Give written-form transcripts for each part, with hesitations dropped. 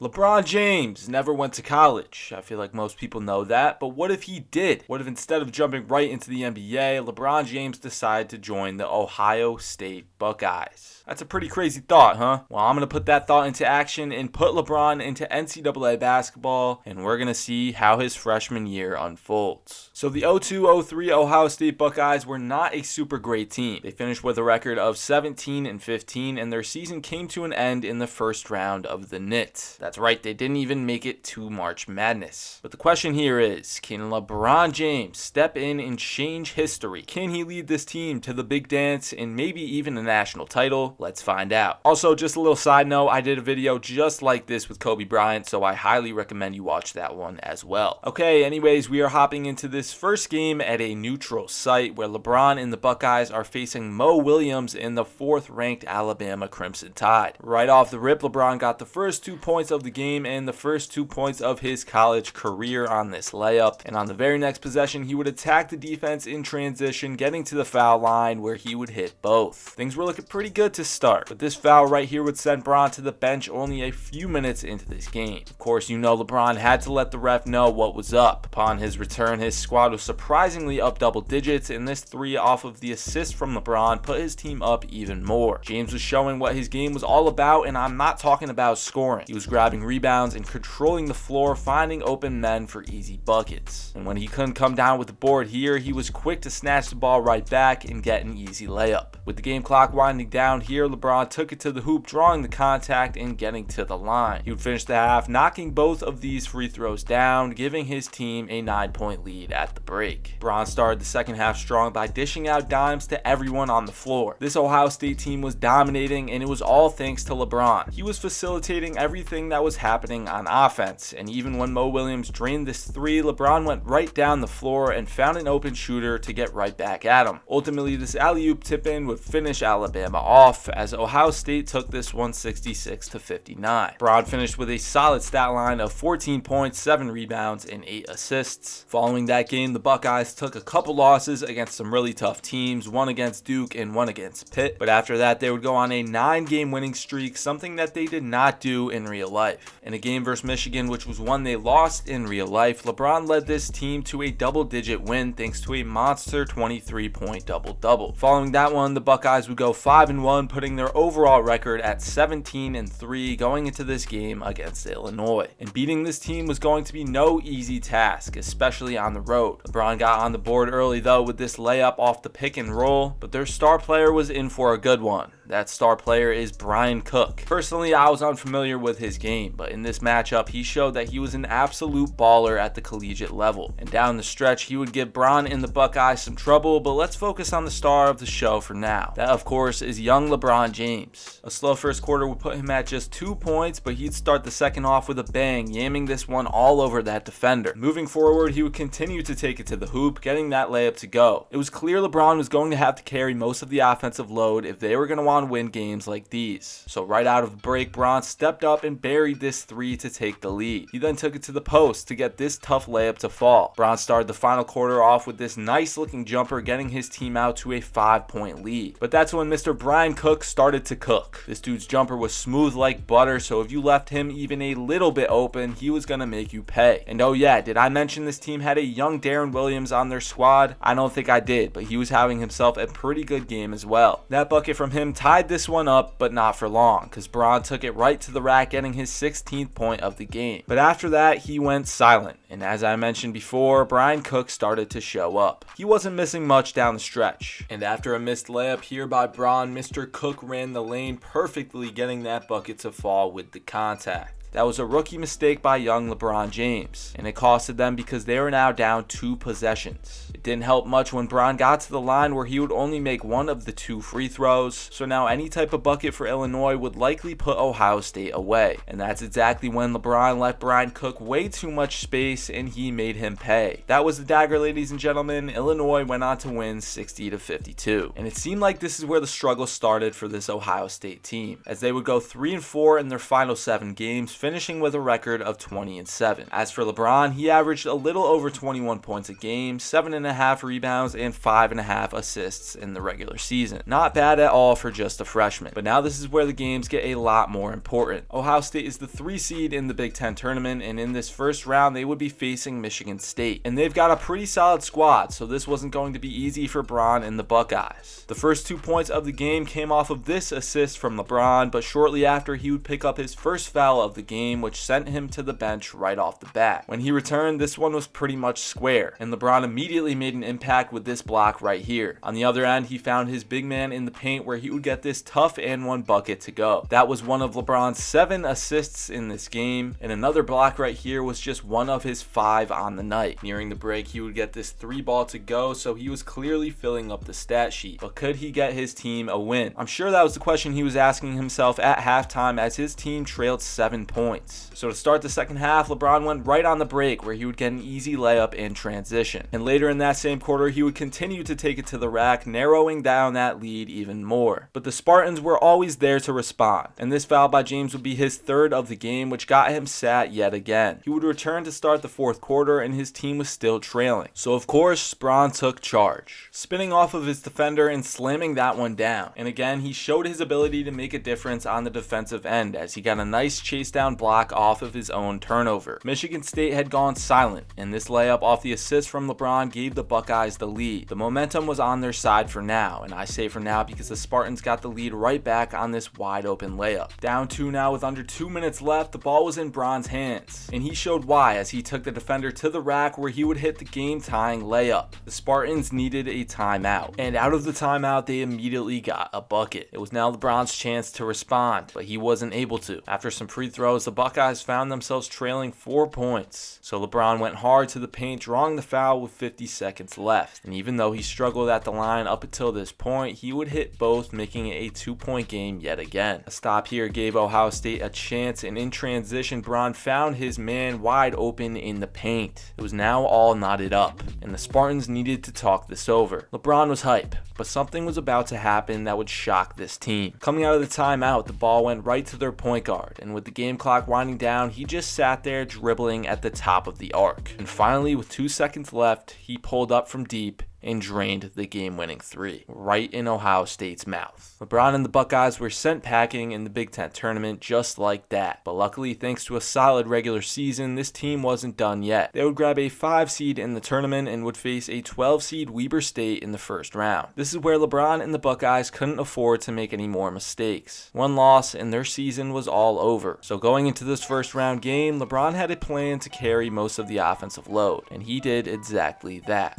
LeBron James never went to college. I feel like most people know that, but what if he did? What if instead of jumping right into the NBA, LeBron James decided to join the Ohio State Buckeyes? That's a pretty crazy thought, huh? Well, I'm going to put that thought into action and put LeBron into NCAA basketball, and we're going to see how his freshman year unfolds. So the 02-03 Ohio State Buckeyes were not a super great team. They finished with a record of 17-15, and their season came to an end in the first round of the NIT. That's right, they didn't even make it to March Madness. But the question here is, can LeBron James step in and change history? Can he lead this team to the big dance and maybe even a national title? Let's find out. Also, just a little side note, I did a video just like this with Kobe Bryant, so I highly recommend you watch that one as well. Okay, anyways, we are hopping into this first game at a neutral site where LeBron and the Buckeyes are facing Mo Williams in the 4th-ranked Alabama Crimson Tide. Right off the rip, LeBron got the first 2 points of the game and the first 2 points of his college career on this layup. And on the very next possession, he would attack the defense in transition, getting to the foul line where he would hit both. Things were looking pretty good to start, but this foul right here would send Bron to the bench only a few minutes into this game. Of course, you know LeBron had to let the ref know what was up. Upon his return, his squad was surprisingly up double digits, and this 3 off of the assist from LeBron put his team up even more. James was showing what his game was all about, and I'm not talking about scoring. He was grabbing rebounds and controlling the floor, finding open men for easy buckets. And when he couldn't come down with the board here, he was quick to snatch the ball right back and get an easy layup. With the game clock winding down here, LeBron took it to the hoop, drawing the contact and getting to the line. He would finish the half, knocking both of these free throws down, giving his team a 9-point lead at the break. Bron started the second half strong by dishing out dimes to everyone on the floor. This Ohio State team was dominating, and it was all thanks to LeBron. He was facilitating everything that was happening on offense, and even when Mo Williams drained this 3, LeBron went right down the floor and found an open shooter to get right back at him. Ultimately, this alley-oop tip-in would finish Alabama off as Ohio State took this 166-59. Bron finished with a solid stat line of 14 points, 7 rebounds, and 8 assists. Following that game, the Buckeyes took a couple losses against some really tough teams, one against Duke and one against Pitt, but after that they would go on a 9-game winning streak, something that they did not do in real life. In a game versus Michigan, which was one they lost in real life, LeBron led this team to a double-digit win thanks to a monster 23-point double-double. Following that one, the Buckeyes would go 5-1, putting their overall record at 17-3 going into this game against Illinois. And beating this team was going to be no easy task, especially on the road. LeBron got on the board early though with this layup off the pick and roll, but their star player was in for a good one. That star player is Brian Cook. Personally, I was unfamiliar with his game, but in this matchup, he showed that he was an absolute baller at the collegiate level. And down the stretch, he would give Bron and the Buckeyes some trouble, but let's focus on the star of the show for now. That, of course, is young LeBron James. A slow first quarter would put him at just 2 points, but he'd start the second off with a bang, yamming this one all over that defender. Moving forward, he would continue to take it to the hoop, getting that layup to go. It was clear LeBron was going to have to carry most of the offensive load if they were going to want to win games like these. So right out of the break, Bron stepped up and buried this 3 to take the lead. He then took it to the post to get this tough layup to fall. Bron started the final quarter off with this nice looking jumper, getting his team out to a 5-point lead. But that's when Mr. Brian Cook started to cook. This dude's jumper was smooth like butter, so if you left him even a little bit open, he was gonna make you pay. And oh yeah, did I mention this team had a young Darren Williams on their squad? I don't think I did, but he was having himself a pretty good game as well. That bucket from him tied this one up, but not for long, because Bron took it right to the rack, getting his 16th point of the game. But after that, he went silent, and as I mentioned before, Brian Cook started to show up. He wasn't missing much down the stretch, and after a missed layup here by Bron, Mr. Cook ran the lane perfectly, getting that bucket to fall with the contact. That was a rookie mistake by young LeBron James, and it costed them because they were now down 2 possessions. It didn't help much when Bron got to the line where he would only make one of the 2 free throws, so now any type of bucket for Illinois would likely put Ohio State away. And that's exactly when LeBron left Brian Cook way too much space and he made him pay. That was the dagger, ladies and gentlemen. Illinois went on to win 60-52. And it seemed like this is where the struggle started for this Ohio State team, as they would go 3-4 in their final 7 games, finishing with a record of 20-7. As for LeBron, he averaged a little over 21 points a game, 7.5 rebounds, and 5.5 assists in the regular season. Not bad at all for just a freshman. But now this is where the games get a lot more important. Ohio State is the 3 seed in the Big Ten tournament, and in this first round, they would be facing Michigan State. And they've got a pretty solid squad, so this wasn't going to be easy for Bron and the Buckeyes. The first 2 points of the game came off of this assist from LeBron, but shortly after, he would pick up his first foul of the game, which sent him to the bench right off the bat. When he returned, this one was pretty much square, and LeBron immediately made an impact with this block right here. On the other end, he found his big man in the paint where he would get this tough and one bucket to go. That was one of LeBron's 7 assists in this game, and another block right here was just one of his 5 on the night. Nearing the break, he would get this 3 ball to go, so he was clearly filling up the stat sheet. But could he get his team a win? I'm sure that was the question he was asking himself at halftime as his team trailed 7 points. So to start the second half, LeBron went right on the break where he would get an easy layup in transition. And later in that same quarter, he would continue to take it to the rack, narrowing down that lead even more. But the Spartans were always there to respond. And this foul by James would be his 3rd of the game, which got him sat yet again. He would return to start the 4th quarter, and his team was still trailing. So of course, Bron took charge, spinning off of his defender and slamming that one down. And again, he showed his ability to make a difference on the defensive end as he got a nice chase down block off of his own turnover. Michigan State had gone silent, and this layup off the assist from LeBron gave the Buckeyes the lead. The momentum was on their side for now, and I say for now because the Spartans got the lead right back on this wide open layup. Down 2 now with under 2 minutes left, the ball was in Bron's hands, and he showed why as he took the defender to the rack where he would hit the game-tying layup. The Spartans needed a timeout, and out of the timeout, they immediately got a bucket. It was now LeBron's chance to respond, but he wasn't able to. After some free throws, the Buckeyes found themselves trailing 4 points. So LeBron went hard to the paint, drawing the foul with 50 seconds left. And even though he struggled at the line up until this point, he would hit both, making it a 2-point game yet again. A stop here gave Ohio State a chance, and in transition, Bron found his man wide open in the paint. It was now all knotted up, and the Spartans needed to talk this over. LeBron was hype, but something was about to happen that would shock this team. Coming out of the timeout, the ball went right to their point guard, and with the game clock winding down, he just sat there dribbling at the top of the arc. And finally, with 2 seconds left, he pulled up from deep and drained the game-winning 3 right in Ohio State's mouth. LeBron and the Buckeyes were sent packing in the Big Ten tournament just like that. But luckily, thanks to a solid regular season, this team wasn't done yet. They would grab a 5 seed in the tournament and would face a 12 seed Weber State in the first round. This is where LeBron and the Buckeyes couldn't afford to make any more mistakes. One loss and their season was all over. So going into this first round game, LeBron had a plan to carry most of the offensive load, and he did exactly that.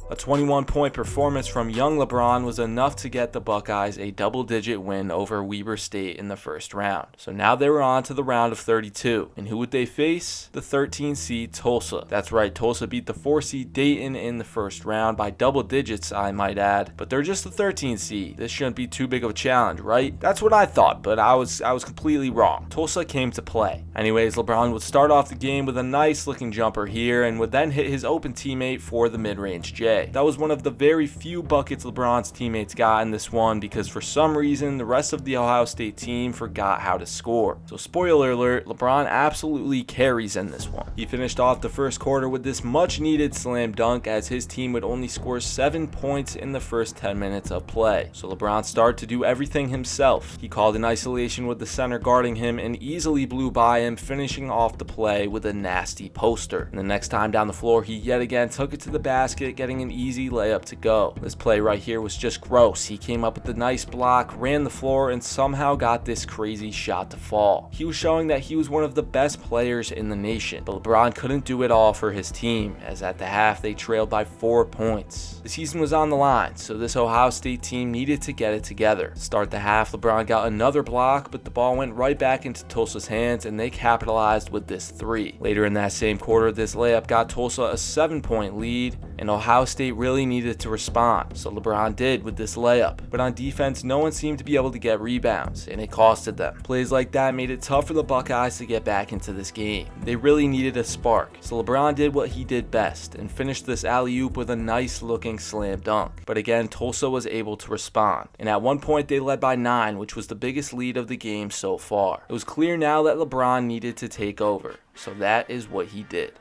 A 21-point performance from young LeBron was enough to get the Buckeyes a double-digit win over Weber State in the first round. So now they were on to the round of 32. And who would they face? The 13 seed Tulsa. That's right, Tulsa beat the 4 seed Dayton in the first round by double digits, I might add. But they're just the 13 seed. This shouldn't be too big of a challenge, right? That's what I thought, but I was completely wrong. Tulsa came to play. Anyways, LeBron would start off the game with a nice-looking jumper here and would then hit his open teammate for the mid-range J. That was one of the very few buckets LeBron's teammates got in this one because for some reason the rest of the Ohio State team forgot how to score. So spoiler alert, LeBron absolutely carries in this one. He finished off the first quarter with this much needed slam dunk as his team would only score 7 points in the first 10 minutes of play. So LeBron started to do everything himself. He called in isolation with the center guarding him and easily blew by him, finishing off the play with a nasty poster. And the next time down the floor, he yet again took it to the basket, getting an an easy layup to go. This play right here was just gross. He came up with a nice block, ran the floor, and somehow got this crazy shot to fall. He was showing that he was one of the best players in the nation, but LeBron couldn't do it all for his team, as at the half they trailed by 4 points. The season was on the line, so this Ohio State team needed to get it together. To start the half, LeBron got another block, but the ball went right back into Tulsa's hands and they capitalized with this 3. Later in that same quarter, this layup got Tulsa a 7-point lead, and Ohio State really needed to respond, so LeBron did with this layup. But on defense, no one seemed to be able to get rebounds, and it costed them. Plays like that made it tough for the Buckeyes to get back into this game. They really needed a spark, so LeBron did what he did best and finished this alley-oop with a nice looking slam dunk. But again, Tulsa was able to respond, and at one point they led by 9, which was the biggest lead of the game so far. It was clear now that LeBron needed to take over, so that is what he did.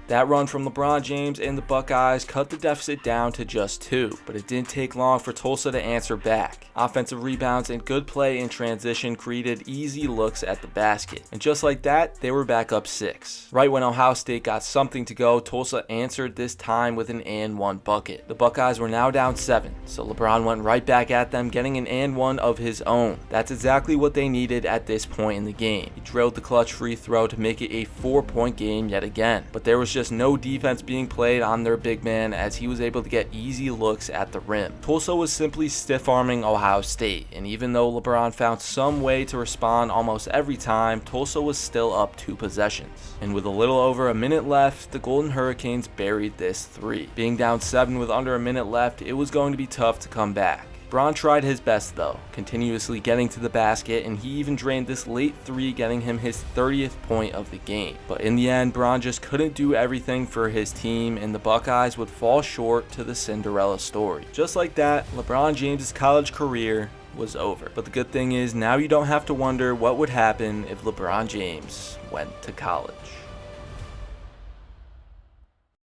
That run from LeBron James and the Buckeyes cut the deficit down to just 2, but it didn't take long for Tulsa to answer back. Offensive rebounds and good play in transition created easy looks at the basket, and just like that, they were back up 6. Right when Ohio State got something to go, Tulsa answered this time with an and 1 bucket. The Buckeyes were now down 7, so LeBron went right back at them, getting an and 1 of his own. That's exactly what they needed at this point in the game. He drilled the clutch free throw to make it a 4-point game yet again, but there was just no defense being played on their big man as he was able to get easy looks at the rim. Tulsa was simply stiff-arming Ohio State, and even though LeBron found some way to respond almost every time, Tulsa was still up 2 possessions. And with a little over a minute left, the Golden Hurricanes buried this 3. Being down 7 with under a minute left, it was going to be tough to come back. LeBron tried his best though, continuously getting to the basket, and he even drained this late 3, getting him his 30th point of the game. But in the end, LeBron just couldn't do everything for his team, and the Buckeyes would fall short to the Cinderella story. Just like that, LeBron James' college career was over. But the good thing is, now you don't have to wonder what would happen if LeBron James went to college.